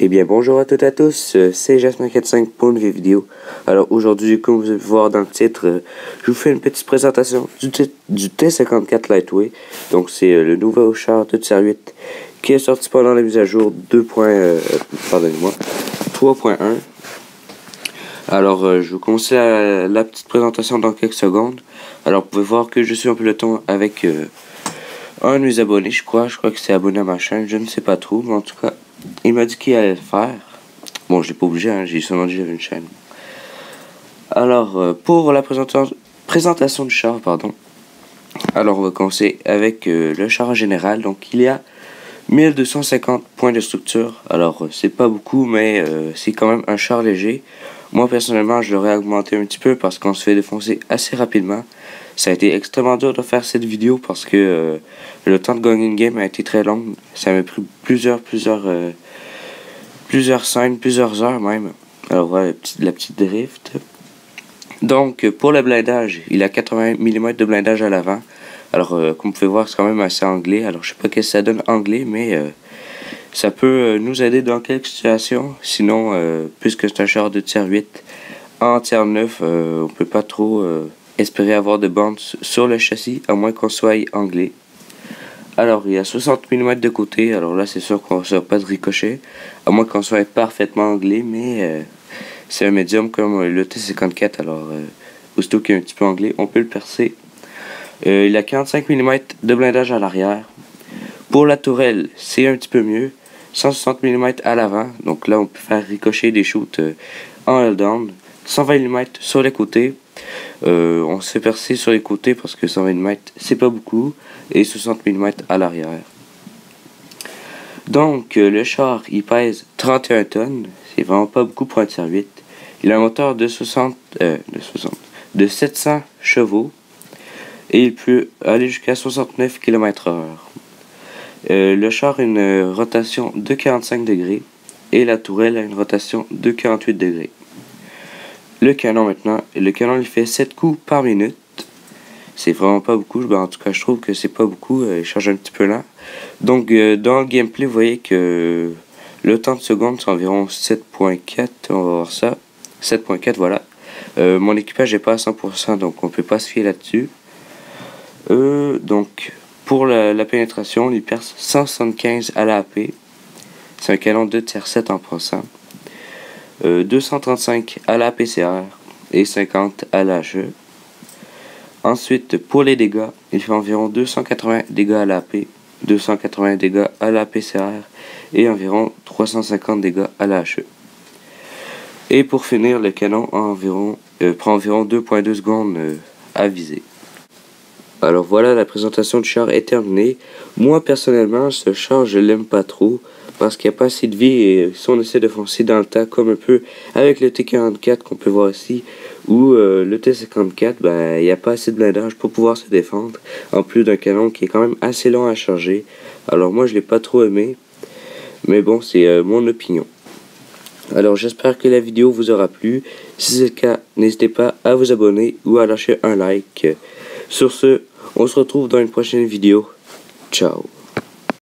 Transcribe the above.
Eh bien bonjour à toutes et à tous, c'est Jasmin45 pour une nouvelle vidéo. Alors aujourd'hui, comme vous allez voir dans le titre, je vous fais une petite présentation du T54 Lightweight. Donc c'est le nouveau char de Tier 8 qui est sorti pendant la mise à jour 3.1. Alors je vais commencer la petite présentation dans quelques secondes. Alors vous pouvez voir que je suis en peloton avec un de mes abonnés, je crois que c'est abonné à ma chaîne, je ne sais pas trop, mais en tout cas il m'a dit qu'il allait le faire. Bon, je l'ai pas obligé, hein, j'ai seulement dit que j'avais une chaîne. Alors, pour la présentation du char, pardon. Alors, on va commencer avec le char en général. Donc, il y a 1250 points de structure. Alors, c'est pas beaucoup, mais c'est quand même un char léger. Moi, personnellement, je l'aurais augmenté un petit peu parce qu'on se fait défoncer assez rapidement. Ça a été extrêmement dur de faire cette vidéo parce que le temps de gagner une game a été très long. Ça m'a pris plusieurs scènes, plusieurs heures même. Alors voilà la petite drift. Donc pour le blindage, il a 80 mm de blindage à l'avant. Alors comme vous pouvez voir, c'est quand même assez anglais. Alors je sais pas ce que ça donne anglais, mais ça peut nous aider dans quelques situations. Sinon, puisque c'est un char de Tier 8 en Tier 9, on peut pas trop espérer avoir de bandes sur le châssis, à moins qu'on soit anglais. Alors, il y a 60 mm de côté, alors là, c'est sûr qu'on ne sera pas de ricochet, à moins qu'on soit parfaitement anglais, mais c'est un médium comme le T54, alors aussitôt qu'il y a un petit peu anglais, on peut le percer. Il a 45 mm de blindage à l'arrière. Pour la tourelle, c'est un petit peu mieux, 160 mm à l'avant, donc là, on peut faire ricocher des shoots en L-down, 120 mm sur les côtés. On se fait percer sur les côtés parce que 120 mm c'est pas beaucoup, et 60 mm à l'arrière. Donc le char il pèse 31 tonnes, c'est vraiment pas beaucoup pour un Tier 8. Il a un moteur de 700 chevaux et il peut aller jusqu'à 69 km/h. Le char a une rotation de 45 degrés et la tourelle a une rotation de 48 degrés. Le canon maintenant, le canon il fait 7 coups par minute. C'est vraiment pas beaucoup, en tout cas je trouve que c'est pas beaucoup, il change un petit peu lent. Donc dans le gameplay vous voyez que le temps de seconde c'est environ 7.4, on va voir ça. 7.4 voilà. Mon équipage n'est pas à 100% donc on peut pas se fier là-dessus. Donc pour la pénétration, il perce 175 à la AP. C'est un canon de Tier 7 en passant. 235 à la PCR et 50 à la HE. Ensuite, pour les dégâts, il fait environ 280 dégâts à l'AP, 280 dégâts à la PCR et environ 350 dégâts à la HE. Et pour finir, le canon prend environ 2.2 secondes à viser. Alors voilà, la présentation du char est terminée. Moi personnellement, ce char je l'aime pas trop parce qu'il n'y a pas assez de vie et si on essaie de foncer dans le tas comme un peu avec le T44 qu'on peut voir ici ou le T54, ben il n'y a pas assez de blindage pour pouvoir se défendre en plus d'un canon qui est quand même assez long à charger. Alors moi je l'ai pas trop aimé, mais bon c'est mon opinion. Alors j'espère que la vidéo vous aura plu. Si c'est le cas, n'hésitez pas à vous abonner ou à lâcher un like. Sur ce, on se retrouve dans une prochaine vidéo. Ciao.